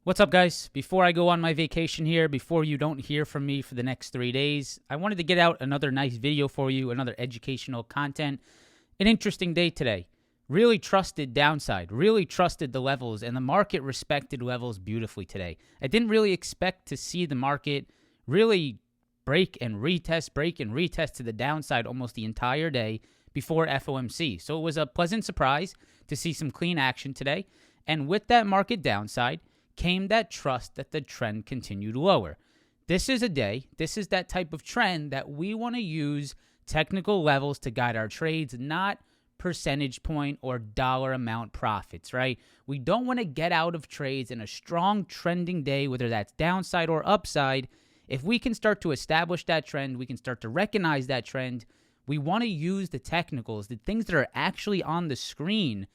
What's up, guys? Before I go on my vacation here, before you don't hear from me for the next 3 days, I wanted to get out another nice video for you, another educational content. An interesting day today. Really trusted downside, really trusted the levels, and the market respected levels beautifully today. I didn't really expect to see the market really break and retest to the downside almost the entire day before FOMC. So it was a pleasant surprise to see some clean action today. And with that market downside came that trust that the trend continued lower. This is that type of trend that we want to use technical levels to guide our trades, not percentage point or dollar amount profits, right? We don't want to get out of trades in a strong trending day, whether that's downside or upside. If we can start to establish that trend, we can start to recognize that trend. We want to use the technicals, the things that are actually on the screen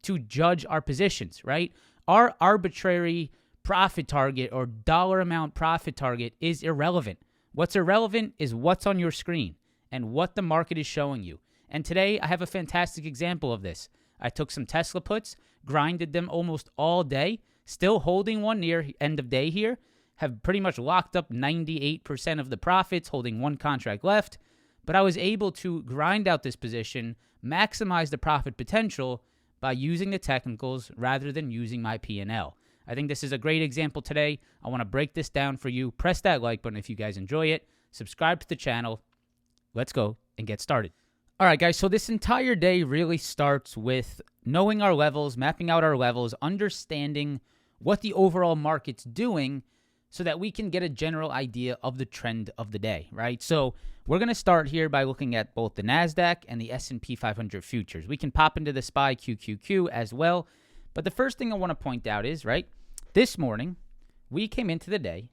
to judge our positions, right? Our arbitrary profit target or dollar amount profit target is irrelevant. What's irrelevant is what's on your screen and what the market is showing you. And today I have a fantastic example of this. I took some Tesla puts, grinded them almost all day, still holding one near end of day here, have pretty much locked up 98% of the profits, holding one contract left. But I was able to grind out this position, maximize the profit potential by using the technicals rather than using my P&L. I think this is a great example today. I want to break this down for you. Press that like button if you guys enjoy it. Subscribe to the channel. Let's go and get started. All right, guys, so this entire day really starts with knowing our levels, mapping out our levels, understanding what the overall market's doing so that we can get a general idea of the trend of the day, right? So we're going to start here by looking at both the NASDAQ and the S&P 500 futures. We can pop into the SPY QQQ as well. But the first thing I want to point out is, right, this morning we came into the day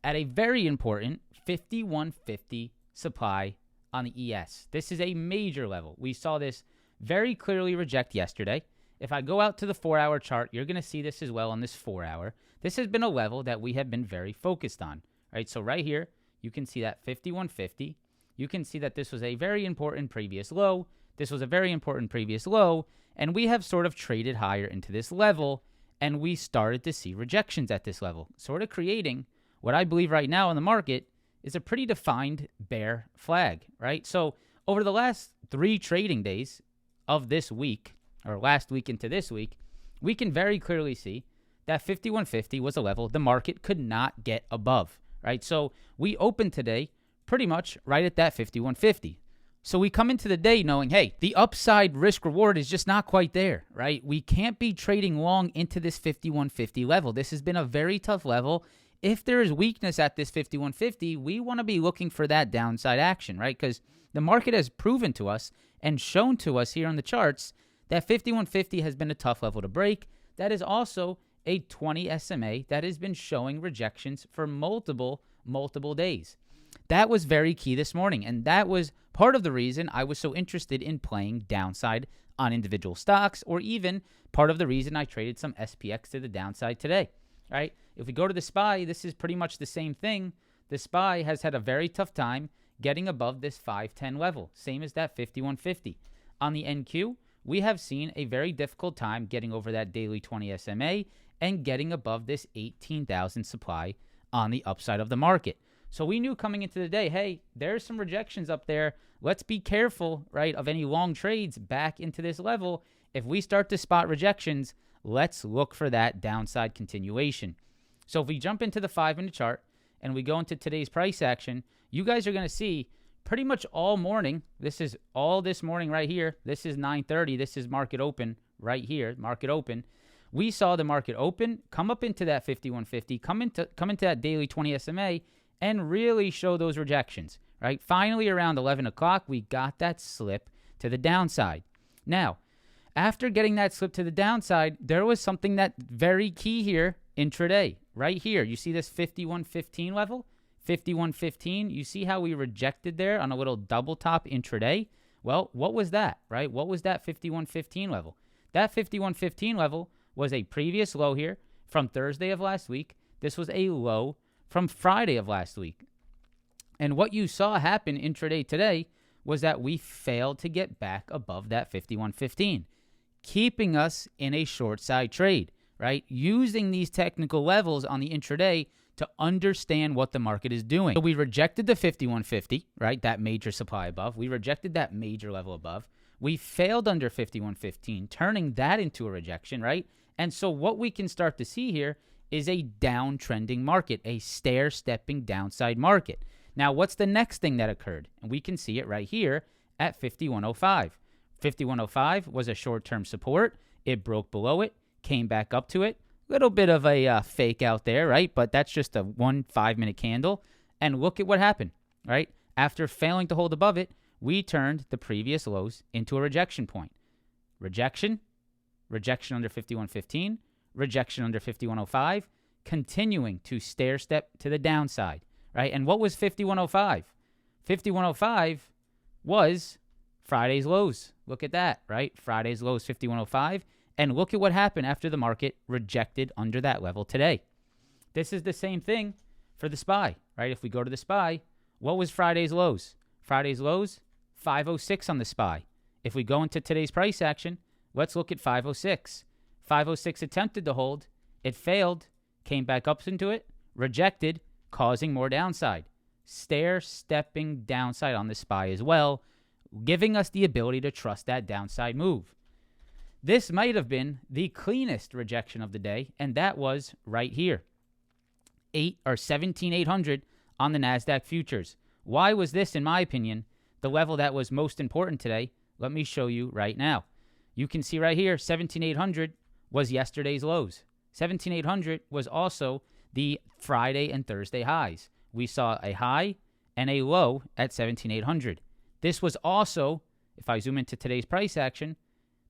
at a very important 5150 supply on the ES. This is a major level. We saw this very clearly reject yesterday. If I go out to the 4-hour chart, you're going to see this as well on this 4-hour. This has been a level that we have been very focused on, right? So right here, you can see that 5150. You can see that this was a very important previous low. This was a very important previous low, and we have sort of traded higher into this level, and we started to see rejections at this level, sort of creating what I believe right now in the market is a pretty defined bear flag, right? So over the last 3 trading days of this week, or last week into this week, we can very clearly see that 5150 was a level the market could not get above, right? So we opened today pretty much right at that 5150. So we come into the day knowing, hey, the upside risk reward is just not quite there, right? We can't be trading long into this 5150 level. This has been a very tough level. If there is weakness at this 5150, we want to be looking for that downside action, right? Because the market has proven to us and shown to us here on the charts that 5150 has been a tough level to break. That is also a 20 SMA that has been showing rejections for multiple days. That was very key this morning, and that was part of the reason I was so interested in playing downside on individual stocks, or even part of the reason I traded some SPX to the downside today, right? If we go to the SPY, this is pretty much the same thing. The SPY has had a very tough time getting above this 510 level, same as that 5150. On the NQ, we have seen a very difficult time getting over that daily 20 SMA and getting above this 18,000 supply on the upside of the market. So we knew coming into the day, hey, there's some rejections up there. Let's be careful, right, of any long trades back into this level. If we start to spot rejections, let's look for that downside continuation. So if we jump into the 5-minute chart and we go into today's price action, you guys are going to see pretty much all morning. This is all this morning right here. This is 9:30. This is market open right here, market open. We saw the market open, come up into that 5150, come into that daily 20 SMA, and really show those rejections, right? Finally, around 11 o'clock, we got that slip to the downside. Now, after getting that slip to the downside, there was something that very key here intraday, right here. You see this 5115 level? 5115, you see how we rejected there on a little double top intraday? Well, what was that, right? What was that 5115 level? That 5115 level was a previous low here from Thursday of last week. This was a low from Friday of last week. And what you saw happen intraday today was that we failed to get back above that 5115, keeping us in a short side trade, right? Using these technical levels on the intraday to understand what the market is doing. So we rejected the 5150, right? That major supply above. We rejected that major level above. We failed under 5115, turning that into a rejection, right? And so what we can start to see here is a downtrending market, a stair-stepping downside market. Now, what's the next thing that occurred? And we can see it right here at 5105. 5105 was a short-term support. It broke below it, came back up to it. Little bit of a fake out there, right? But that's just a 1 5-minute candle. And look at what happened, right? After failing to hold above it, we turned the previous lows into a rejection point. Rejection, rejection under 5115, rejection under 5105, continuing to stair step to the downside, right? And what was 5105? 5105 was Friday's lows. Look at that, right? Friday's lows, 5105. And look at what happened after the market rejected under that level today. This is the same thing for the SPY, right? If we go to the SPY, what was Friday's lows? Friday's lows, 506 on the SPY. If we go into today's price action, let's look at 506. 506 attempted to hold. It failed, came back up into it, rejected, causing more downside. Stair-stepping downside on the SPY as well, giving us the ability to trust that downside move. This might have been the cleanest rejection of the day, and that was right here. 17,800 on the NASDAQ futures. Why was this, in my opinion, the level that was most important today? Let me show you right now. You can see right here, 17,800 was yesterday's lows. 17,800 was also the Friday and Thursday highs. We saw a high and a low at 17,800. This was also, if I zoom into today's price action,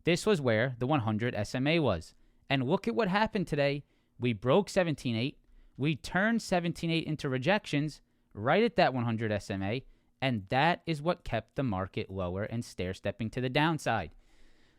this was where the 100 SMA was. And look at what happened today. We broke 17.8. We turned 17.8 into rejections right at that 100 SMA. And that is what kept the market lower and stair-stepping to the downside.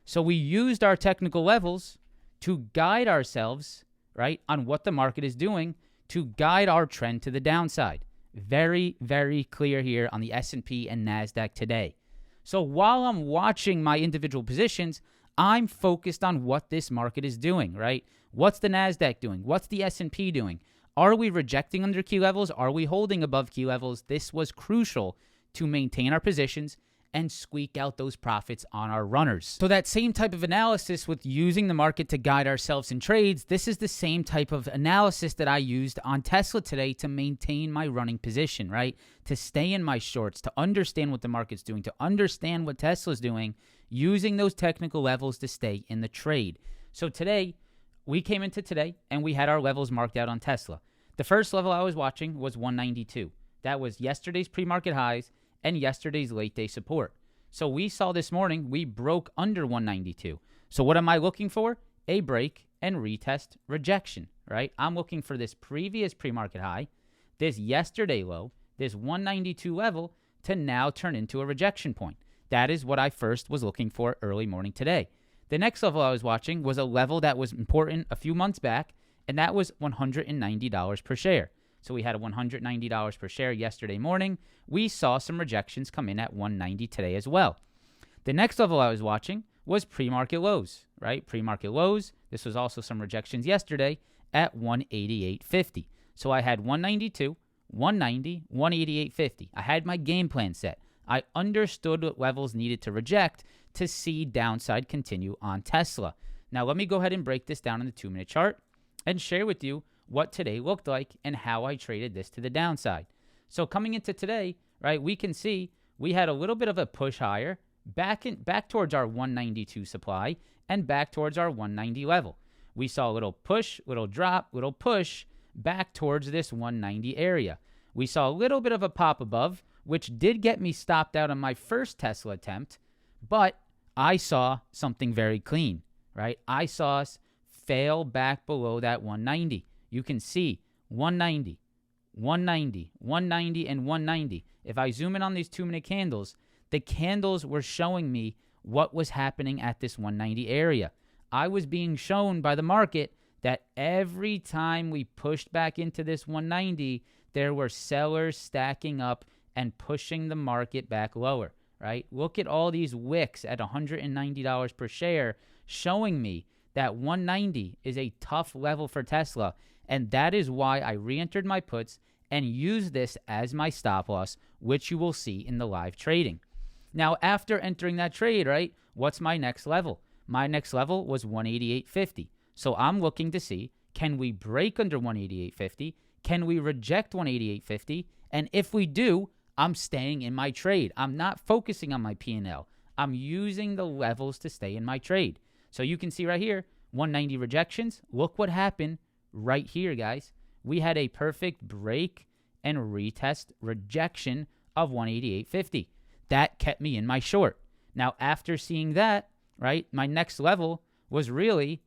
So we used our technical levels to guide ourselves, right, on what the market is doing to guide our trend to the downside. Very, very clear here on the S&P and NASDAQ today. So while I'm watching my individual positions, I'm focused on what this market is doing, right? What's the NASDAQ doing? What's the S&P doing? Are we rejecting under key levels? Are we holding above key levels? This was crucial to maintain our positions and squeak out those profits on our runners. So that same type of analysis with using the market to guide ourselves in trades, this is the same type of analysis that I used on Tesla today to maintain my running position, right? To stay in my shorts, to understand what the market's doing, to understand what Tesla's doing, using those technical levels to stay in the trade. So today, we came into today and we had our levels marked out on Tesla. The first level I was watching was 192. That was yesterday's pre-market highs and yesterday's late day support. So we saw this morning, we broke under 192. So what am I looking for? A break and retest rejection, right? I'm looking for this previous pre-market high, this yesterday low, this 192 level to now turn into a rejection point. That is what I first was looking for early morning today. The next level I was watching was a level that was important a few months back, and that was $190 per share. So we had a $190 per share yesterday morning. We saw some rejections come in at 190 today as well. The next level I was watching was pre-market lows, right? Pre-market lows. This was also some rejections yesterday at 188.50. So I had 192, 190, 188.50. I had my game plan set. I understood what levels needed to reject to see downside continue on Tesla. Now let me go ahead and break this down in the 2-minute chart and share with you what today looked like and how I traded this to the downside. So coming into today, right, we can see we had a little bit of a push higher back towards our 192 supply and back towards our 190 level. We saw a little push, little drop, little push back towards this 190 area. We saw a little bit of a pop above, which did get me stopped out on my first Tesla attempt, but I saw something very clean, right? I saw us fail back below that 190. You can see 190, 190, 190, and 190. If I zoom in on these 2-minute candles, the candles were showing me what was happening at this 190 area. I was being shown by the market that every time we pushed back into this 190, there were sellers stacking up and pushing the market back lower, right? Look at all these wicks at $190 per share showing me that 190 is a tough level for Tesla, and that is why I re-entered my puts and used this as my stop loss, which you will see in the live trading. Now, after entering that trade, right, what's my next level? My next level was 188.50. So I'm looking to see, can we break under 188.50? Can we reject 188.50? And if we do, I'm staying in my trade. I'm not focusing on my P&L. I'm using the levels to stay in my trade. So you can see right here, 190 rejections. Look what happened right here, guys. We had a perfect break and retest rejection of 188.50. That kept me in my short. Now, after seeing that, right, my next level was really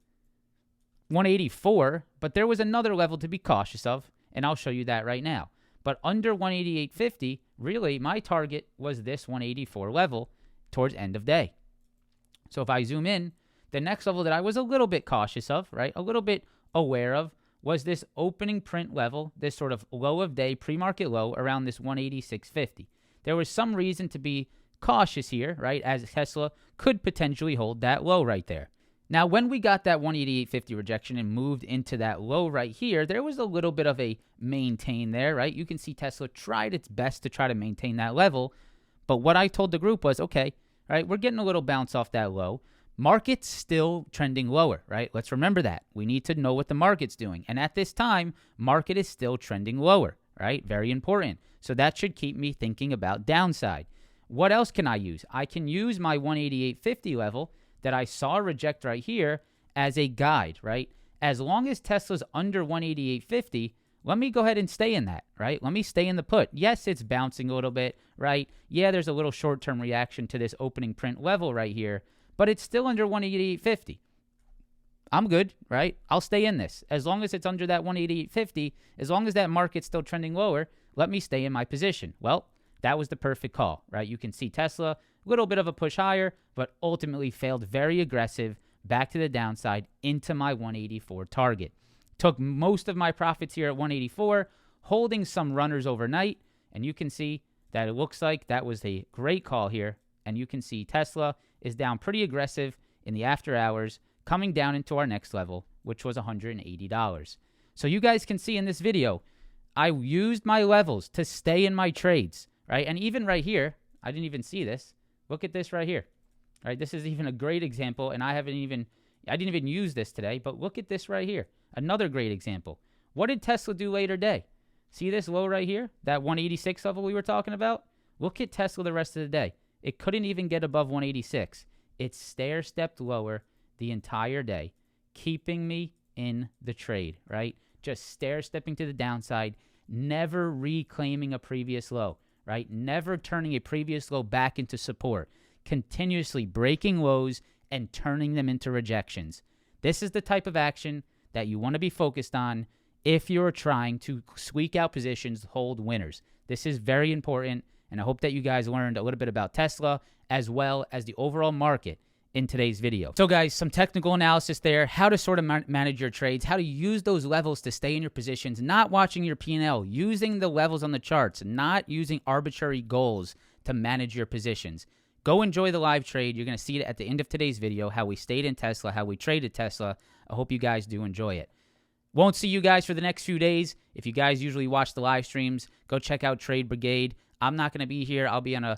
184, but there was another level to be cautious of, and I'll show you that right now. But under 188.50, really, my target was this 184 level towards end of day. So if I zoom in, the next level that I was a little bit cautious of, right, a little bit aware of, was this opening print level, this sort of low of day, pre-market low around this 186.50. There was some reason to be cautious here, right, as Tesla could potentially hold that low right there. Now, when we got that 188.50 rejection and moved into that low right here, there was a little bit of a maintain there, right? You can see Tesla tried its best to try to maintain that level. But what I told the group was, okay, right, we're getting a little bounce off that low. Market's still trending lower, right? Let's remember that. We need to know what the market's doing. And at this time, market is still trending lower, right? Very important. So that should keep me thinking about downside. What else can I use? I can use my 188.50 level that I saw reject right here as a guide, right? As long as Tesla's under 188.50, let me go ahead and stay in that, right? Let me stay in the put. Yes, it's bouncing a little bit, right? Yeah, there's a little short-term reaction to this opening print level right here, but it's still under 188.50. I'm good, right? I'll stay in this. As long as it's under that 188.50, as long as that market's still trending lower, let me stay in my position. Well, that was the perfect call, right? You can see Tesla, a little bit of a push higher, but ultimately failed very aggressive back to the downside into my 184 target. Took most of my profits here at 184, holding some runners overnight, and you can see that it looks like that was a great call here, and you can see Tesla is down pretty aggressive in the after hours, coming down into our next level, which was $180. So you guys can see in this video, I used my levels to stay in my trades, right? And even right here, I didn't even see this. Look at this right here, right? This is even a great example, and I didn't even use this today, but look at this right here. Another great example. What did Tesla do later day? See this low right here? That 186 level we were talking about? Look at Tesla the rest of the day. It couldn't even get above 186. It stair-stepped lower the entire day, keeping me in the trade, right? Just stair-stepping to the downside, never reclaiming a previous low, right? Never turning a previous low back into support, continuously breaking lows and turning them into rejections. This is the type of action that you want to be focused on if you're trying to squeak out positions, hold winners. This is very important, and I hope that you guys learned a little bit about Tesla as well as the overall market in today's video. So guys, some technical analysis there, how to sort of manage your trades, how to use those levels to stay in your positions, not watching your P&L, using the levels on the charts, not using arbitrary goals to manage your positions. Go enjoy the live trade. You're going to see it at the end of today's video, how we stayed in Tesla, how we traded Tesla. I hope you guys do enjoy it. Won't see you guys for the next few days. If you guys usually watch the live streams, go check out Trade Brigade. I'm not going to be here. I'll be on a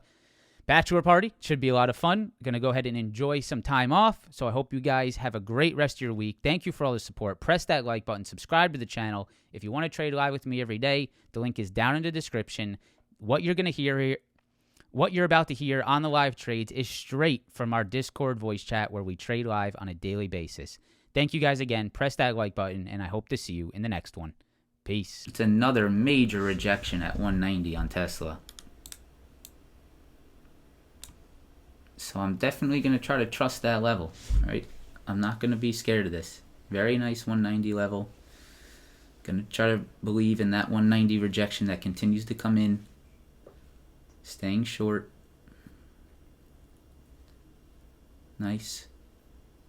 bachelor party. Should be a lot of fun. Going to go ahead and enjoy some time off. So I hope you guys have a great rest of your week. Thank you for all the support. Press that like button. Subscribe to the channel. If you want to trade live with me every day, the link is down in the description. What you're going to hear here, what you're about to hear on the live trades is straight from our Discord voice chat where we trade live on a daily basis. Thank you guys again. Press that like button, and I hope to see you in the next one. Peace. It's another major rejection at 190 on Tesla. So I'm definitely going to try to trust that level, right? I'm not going to be scared of this. Very nice 190 level. Going to try to believe in that 190 rejection that continues to come in. Staying short. Nice.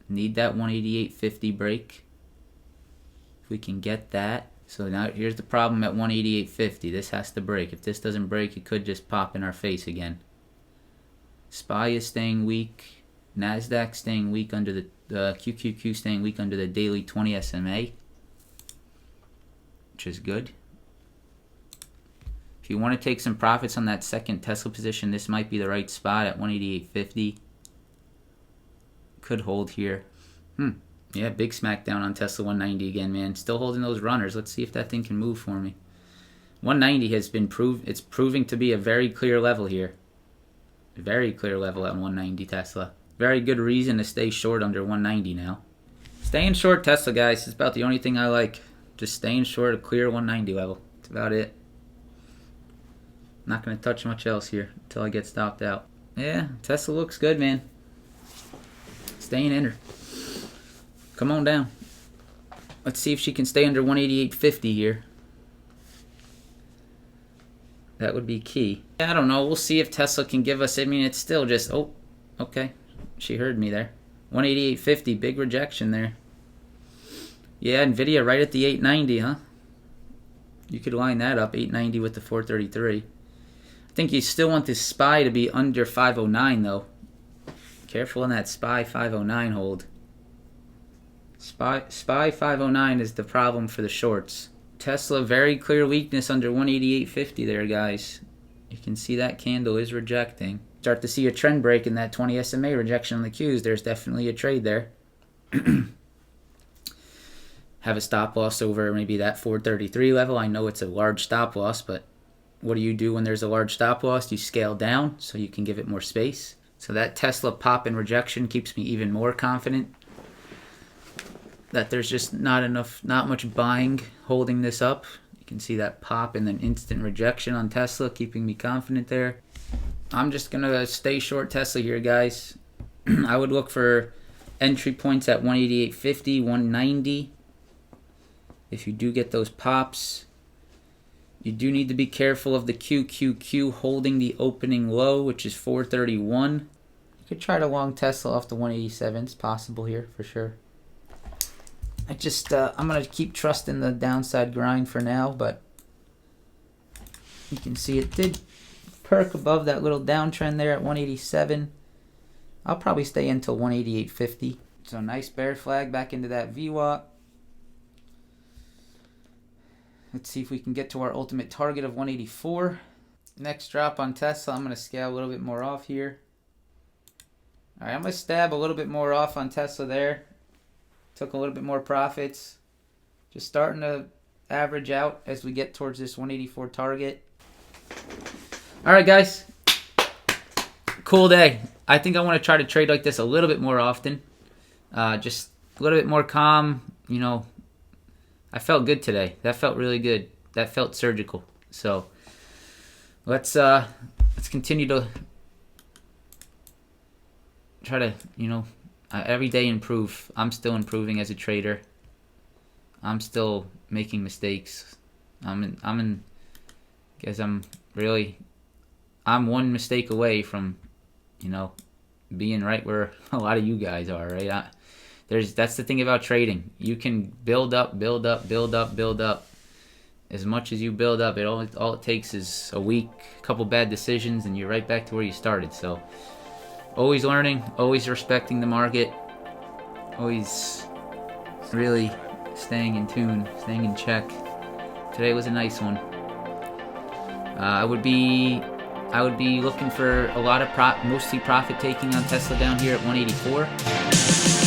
Need that 188.50 break. If we can get that. So now here's the problem at 188.50. This has to break. If this doesn't break, it could just pop in our face again. SPY is staying weak. NASDAQ staying weak under the QQQ staying weak under the daily 20 SMA, which is good. If you want to take some profits on that second Tesla position, this might be the right spot at 188.50. Could hold here. Yeah, big smackdown on Tesla 190 again, man. Still holding those runners. Let's see if that thing can move for me. 190 has been it's proving to be a very clear level here. Very clear level at 190 Tesla. Very good reason to stay short under 190 now. Staying short Tesla, guys, is about the only thing I like. Just staying short a clear 190 level. That's about it. Not going to touch much else here until I get stopped out. Yeah, Tesla looks good, man. Staying in her. Come on down. Let's see if she can stay under 188.50 here. That would be key. I don't know. We'll see if Tesla can give us... I mean, it's still just... Oh, okay. She heard me there. 188.50. Big rejection there. Yeah, NVIDIA right at the 890, huh? You could line that up. 890 with the 433. I think you still want this SPY to be under 509, though. Careful on that SPY 509 hold. SPY 509 is the problem for the shorts. Tesla, very clear weakness under 188.50 there, guys. You can see that candle is rejecting. Start to see a trend break in that 20 SMA rejection on the Qs. There's definitely a trade there. Have a stop loss over maybe that 433 level. I know it's a large stop loss, but what do you do when there's a large stop loss? You scale down so you can give it more space. So that Tesla pop and rejection keeps me even more confident that there's just not much buying holding this up. You can see that pop and then instant rejection on Tesla, keeping me confident there. I'm just going to stay short Tesla here, guys. I would look for entry points at 188.50, 190. If you do get those pops, you do need to be careful of the QQQ holding the opening low, which is 431. You could try to long Tesla off the 187. It's possible here for sure. I'm going to keep trusting the downside grind for now, but you can see it did perk above that little downtrend there at 187. I'll probably stay until 188.50. So nice bear flag back into that VWAP. Let's see if we can get to our ultimate target of 184. Next drop on Tesla, I'm going to scale a little bit more off here. All right, I'm going to stab a little bit more off on Tesla there. Took a little bit more profits. Just starting to average out as we get towards this 184 target. All right, guys. Cool day. I think I want to try to trade like this a little bit more often. Just a little bit more calm. You know, I felt good today. That felt really good. That felt surgical. So let's continue to try to, you know, every day improve. I'm still improving as a trader. I'm still making mistakes. I'm one mistake away from, you know, being right where a lot of you guys are, right? That's the thing about trading. You can build up. As much as you build up, all it takes is a week, a couple bad decisions, and you're right back to where you started. So always learning, always respecting the market, always really staying in tune, staying in check. Today was a nice one. I would be looking for a lot of mostly profit taking on Tesla down here at 184.